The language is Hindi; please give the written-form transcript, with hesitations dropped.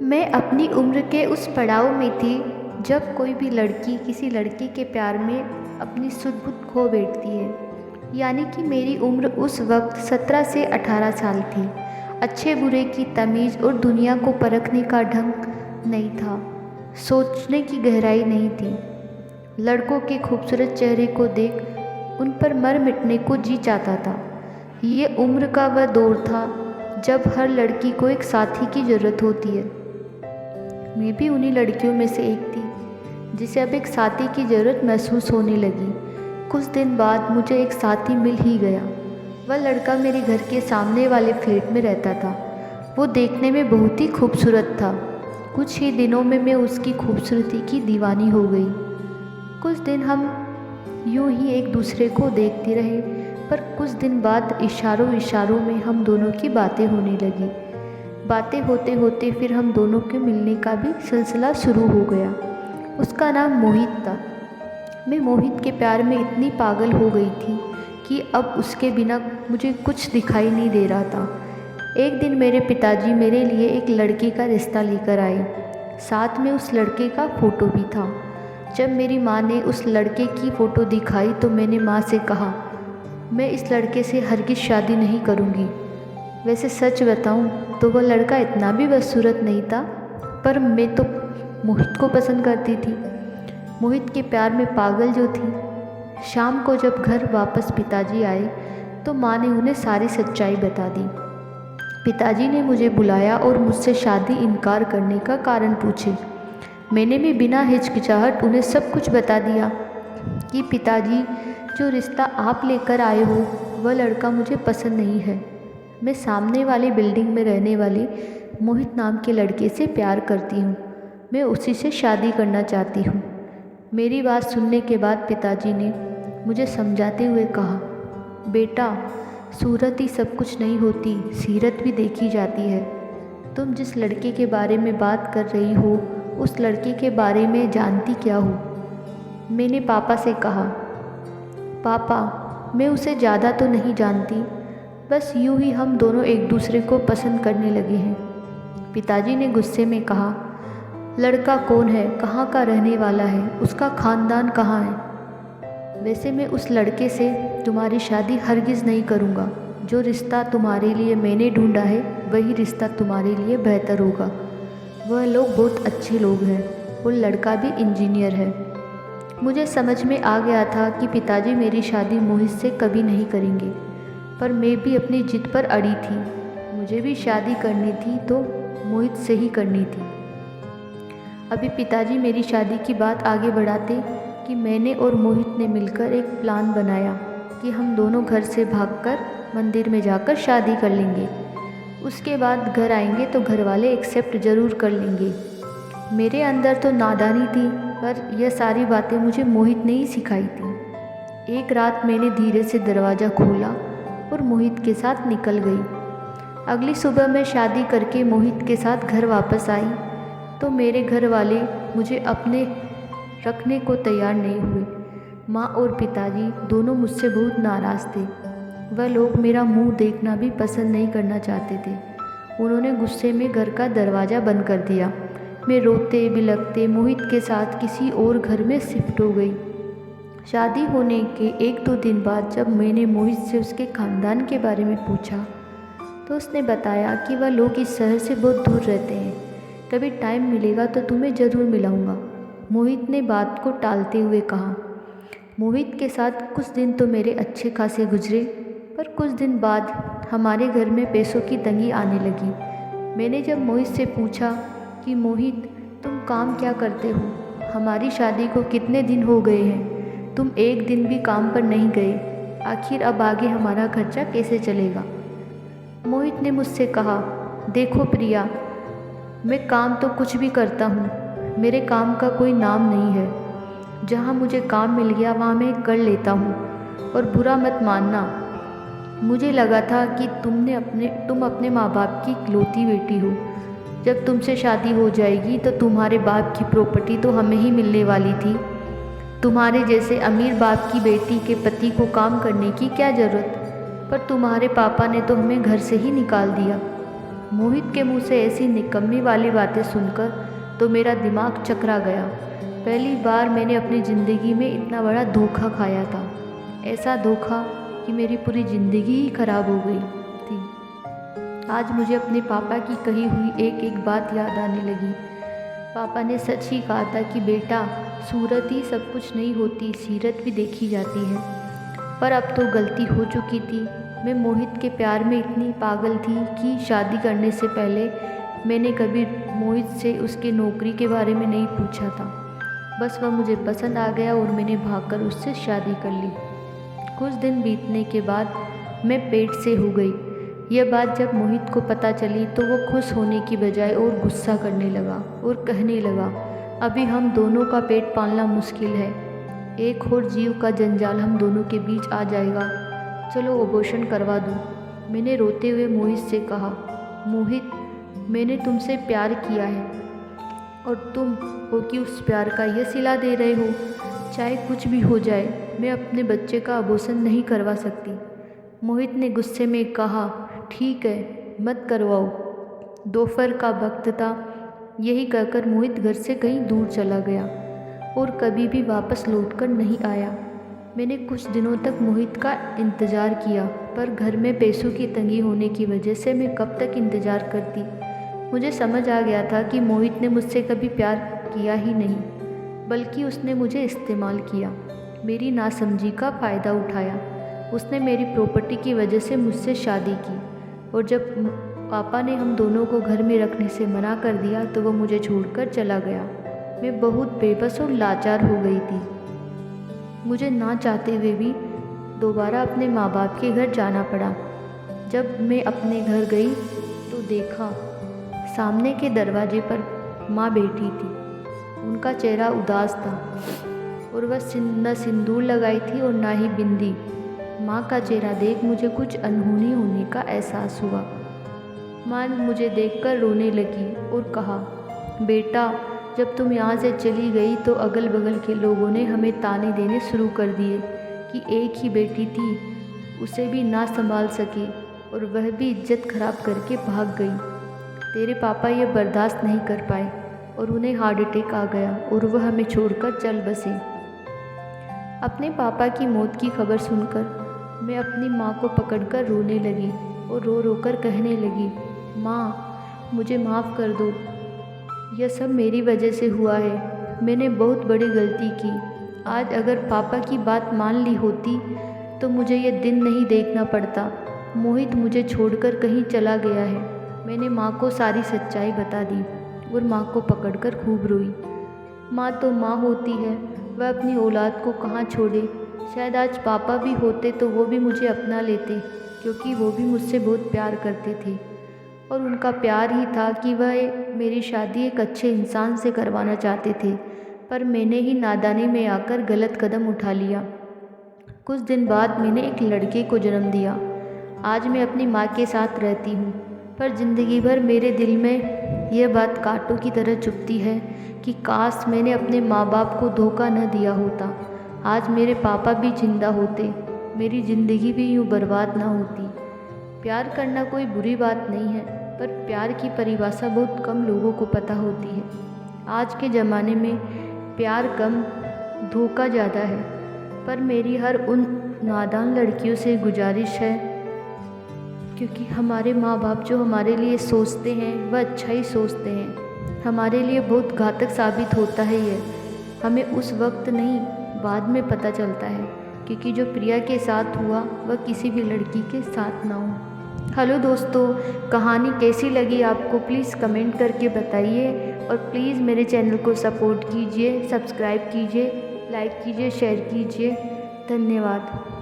मैं अपनी उम्र के उस पड़ाव में थी जब कोई भी लड़की किसी लड़के के प्यार में अपनी सुध-बुध खो बैठती है। यानी कि मेरी उम्र उस वक़्त 17 से 18 साल थी। अच्छे-बुरे की तमीज़ और दुनिया को परखने का ढंग नहीं था। सोचने की गहराई नहीं थी। लड़कों के खूबसूरत चेहरे को देख उन पर मर मिटने को जी चाहता था। ये उम्र का वह दौर था जब हर लड़की को एक साथी की ज़रूरत होती है। मैं भी उन्हीं लड़कियों में से एक थी जिसे अब एक साथी की ज़रूरत महसूस होने लगी। कुछ दिन बाद मुझे एक साथी मिल ही गया। वह लड़का मेरे घर के सामने वाले फ्लैट में रहता था। वो देखने में बहुत ही खूबसूरत था। कुछ ही दिनों में मैं उसकी खूबसूरती की दीवानी हो गई। कुछ दिन हम यूं ही एक दूसरे को देखते रहे, पर कुछ दिन बाद इशारों इशारों में हम दोनों की बातें होने लगी। बातें होते होते फिर हम दोनों के मिलने का भी सिलसिला शुरू हो गया। उसका नाम मोहित था। मैं मोहित के प्यार में इतनी पागल हो गई थी कि अब उसके बिना मुझे कुछ दिखाई नहीं दे रहा था। एक दिन मेरे पिताजी मेरे लिए एक लड़के का रिश्ता लेकर आए। साथ में उस लड़के का फ़ोटो भी था। जब मेरी माँ ने उस लड़के की फ़ोटो दिखाई तो मैंने माँ से कहा, मैं इस लड़के से हरगिज़ शादी नहीं करूँगी। वैसे सच बताऊँ तो वह लड़का इतना भी बदसूरत नहीं था, पर मैं तो मोहित को पसंद करती थी। मोहित के प्यार में पागल जो थी। शाम को जब घर वापस पिताजी आए तो माँ ने उन्हें सारी सच्चाई बता दी। पिताजी ने मुझे बुलाया और मुझसे शादी इनकार करने का कारण पूछे। मैंने भी बिना हिचकिचाहट उन्हें सब कुछ बता दिया कि पिताजी, जो रिश्ता आप लेकर आए हो वह लड़का मुझे पसंद नहीं है। मैं सामने वाली बिल्डिंग में रहने वाले मोहित नाम के लड़के से प्यार करती हूँ। मैं उसी से शादी करना चाहती हूँ। मेरी बात सुनने के बाद पिताजी ने मुझे समझाते हुए कहा, बेटा, सूरत ही सब कुछ नहीं होती, सीरत भी देखी जाती है। तुम जिस लड़के के बारे में बात कर रही हो उस लड़के के बारे में जानती क्या हो? मैंने पापा से कहा, पापा, मैं उसे ज़्यादा तो नहीं जानती, बस यूं ही हम दोनों एक दूसरे को पसंद करने लगे हैं। पिताजी ने गुस्से में कहा, लड़का कौन है, कहाँ का रहने वाला है, उसका ख़ानदान कहाँ है? वैसे मैं उस लड़के से तुम्हारी शादी हरगिज़ नहीं करूँगा। जो रिश्ता तुम्हारे लिए मैंने ढूंढा है वही रिश्ता तुम्हारे लिए बेहतर होगा। वह लोग बहुत अच्छे लोग हैं और लड़का भी इंजीनियर है। मुझे समझ में आ गया था कि पिताजी मेरी शादी मोहित से कभी नहीं करेंगे, पर मैं भी अपनी जिद पर अड़ी थी। मुझे भी शादी करनी थी तो मोहित से ही करनी थी। अभी पिताजी मेरी शादी की बात आगे बढ़ाते कि मैंने और मोहित ने मिलकर एक प्लान बनाया कि हम दोनों घर से भागकर मंदिर में जाकर शादी कर लेंगे। उसके बाद घर आएंगे तो घर वाले एक्सेप्ट ज़रूर कर लेंगे। मेरे अंदर तो नादानी थी, पर यह सारी बातें मुझे मोहित ने ही सिखाई थी। एक रात मैंने धीरे से दरवाज़ा खोला और मोहित के साथ निकल गई। अगली सुबह मैं शादी करके मोहित के साथ घर वापस आई तो मेरे घर वाले मुझे अपने रखने को तैयार नहीं हुए। माँ और पिताजी दोनों मुझसे बहुत नाराज़ थे। वह लोग मेरा मुंह देखना भी पसंद नहीं करना चाहते थे। उन्होंने गुस्से में घर का दरवाज़ा बंद कर दिया। मैं रोते बिलखते मोहित के साथ किसी और घर में शिफ्ट हो गई। शादी होने के 1-2 दिन बाद जब मैंने मोहित से उसके ख़ानदान के बारे में पूछा तो उसने बताया कि वह लोग इस शहर से बहुत दूर रहते हैं। कभी टाइम मिलेगा तो तुम्हें ज़रूर मिलाऊंगा। मोहित ने बात को टालते हुए कहा। मोहित के साथ कुछ दिन तो मेरे अच्छे खासे गुजरे, पर कुछ दिन बाद हमारे घर में पैसों की तंगी आने लगी। मैंने जब मोहित से पूछा कि मोहित, तुम काम क्या करते हो? हमारी शादी को कितने दिन हो गए हैं, तुम एक दिन भी काम पर नहीं गए, आखिर अब आगे हमारा खर्चा कैसे चलेगा? मोहित ने मुझसे कहा, देखो प्रिया, मैं काम तो कुछ भी करता हूँ, मेरे काम का कोई नाम नहीं है। जहाँ मुझे काम मिल गया वहाँ मैं कर लेता हूँ। और बुरा मत मानना, मुझे लगा था कि तुम अपने माँ बाप की इकलौती बेटी हो। जब तुमसे शादी हो जाएगी तो तुम्हारे बाप की प्रॉपर्टी तो हमें ही मिलने वाली थी। तुम्हारे जैसे अमीर बाप की बेटी के पति को काम करने की क्या ज़रूरत? पर तुम्हारे पापा ने तो हमें घर से ही निकाल दिया। मोहित के मुंह से ऐसी निकम्मी वाली बातें सुनकर तो मेरा दिमाग चकरा गया। पहली बार मैंने अपनी ज़िंदगी में इतना बड़ा धोखा खाया था। ऐसा धोखा कि मेरी पूरी ज़िंदगी ही खराब हो गई थी। आज मुझे अपने पापा की कही हुई एक एक बात याद आने लगी। पापा ने सच ही कहा था कि बेटा, सूरत ही सब कुछ नहीं होती, सीरत भी देखी जाती है। पर अब तो गलती हो चुकी थी। मैं मोहित के प्यार में इतनी पागल थी कि शादी करने से पहले मैंने कभी मोहित से उसके नौकरी के बारे में नहीं पूछा था। बस वह मुझे पसंद आ गया और मैंने भागकर उससे शादी कर ली। कुछ दिन बीतने के बाद मैं पेट से हो गई। यह बात जब मोहित को पता चली तो वो खुश होने की बजाय और गुस्सा करने लगा और कहने लगा, अभी हम दोनों का पेट पालना मुश्किल है, एक और जीव का जंजाल हम दोनों के बीच आ जाएगा, चलो अबॉर्शन करवा दूँ। मैंने रोते हुए मोहित से कहा, मोहित, मैंने तुमसे प्यार किया है और तुम हो कि उस प्यार का यह सिला दे रहे हो। चाहे कुछ भी हो जाए, मैं अपने बच्चे का अबॉर्शन नहीं करवा सकती। मोहित ने गुस्से में कहा, ठीक है, मत करवाओ। दोपहर का वक्त था। यही कहकर मोहित घर से कहीं दूर चला गया और कभी भी वापस लौटकर नहीं आया। मैंने कुछ दिनों तक मोहित का इंतज़ार किया, पर घर में पैसों की तंगी होने की वजह से मैं कब तक इंतज़ार करती। मुझे समझ आ गया था कि मोहित ने मुझसे कभी प्यार किया ही नहीं, बल्कि उसने मुझे इस्तेमाल किया, मेरी नासमझी का फ़ायदा उठाया। उसने मेरी प्रॉपर्टी की वजह से मुझसे शादी की और जब पापा ने हम दोनों को घर में रखने से मना कर दिया तो वह मुझे छोड़कर चला गया। मैं बहुत बेबस और लाचार हो गई थी। मुझे ना चाहते हुए भी दोबारा अपने माँ बाप के घर जाना पड़ा। जब मैं अपने घर गई तो देखा सामने के दरवाजे पर माँ बैठी थी। उनका चेहरा उदास था और वह न सिंदूर लगाई थी और ना ही बिंदी। माँ का चेहरा देख मुझे कुछ अनहोनी होने का एहसास हुआ। माँ मुझे देखकर रोने लगी और कहा, बेटा, जब तुम यहाँ से चली गई तो अगल बगल के लोगों ने हमें ताने देने शुरू कर दिए कि एक ही बेटी थी, उसे भी ना संभाल सके और वह भी इज्जत खराब करके भाग गई। तेरे पापा ये बर्दाश्त नहीं कर पाए और उन्हें हार्ट अटैक आ गया और वह हमें छोड़कर चल बसे। अपने पापा की मौत की खबर सुनकर मैं अपनी माँ को पकड़कर रोने लगी और रो रो कर कहने लगी, माँ, मुझे माफ़ कर दो, यह सब मेरी वजह से हुआ है। मैंने बहुत बड़ी गलती की। आज अगर पापा की बात मान ली होती तो मुझे ये दिन नहीं देखना पड़ता। मोहित मुझे छोड़कर कहीं चला गया है। मैंने माँ को सारी सच्चाई बता दी और माँ को पकड़कर खूब रोई। माँ तो माँ होती है, वह अपनी औलाद को कहाँ छोड़े। शायद आज पापा भी होते तो वो भी मुझे अपना लेते, क्योंकि वो भी मुझसे बहुत प्यार करते थे और उनका प्यार ही था कि वह मेरी शादी एक अच्छे इंसान से करवाना चाहते थे। पर मैंने ही नादानी में आकर गलत कदम उठा लिया। कुछ दिन बाद मैंने एक लड़के को जन्म दिया। आज मैं अपनी माँ के साथ रहती हूँ, पर ज़िंदगी भर मेरे दिल में यह बात कांटों की तरह चुभती है कि काश मैंने अपने माँ बाप को धोखा न दिया होता। आज मेरे पापा भी जिंदा होते, मेरी ज़िंदगी भी यूँ बर्बाद ना होती। प्यार करना कोई बुरी बात नहीं है, पर प्यार की परिभाषा बहुत कम लोगों को पता होती है। आज के ज़माने में प्यार कम, धोखा ज़्यादा है। पर मेरी हर उन नादान लड़कियों से गुजारिश है, क्योंकि हमारे माँ बाप जो हमारे लिए सोचते हैं वह अच्छा ही सोचते हैं। हमारे लिए बहुत घातक साबित होता है ये, हमें उस वक्त नहीं, बाद में पता चलता है, क्योंकि जो प्रिया के साथ हुआ वह किसी भी लड़की के साथ ना हो। हेलो दोस्तों, कहानी कैसी लगी आपको प्लीज़ कमेंट करके बताइए और प्लीज़ मेरे चैनल को सपोर्ट कीजिए, सब्सक्राइब कीजिए, लाइक कीजिए, शेयर कीजिए। धन्यवाद।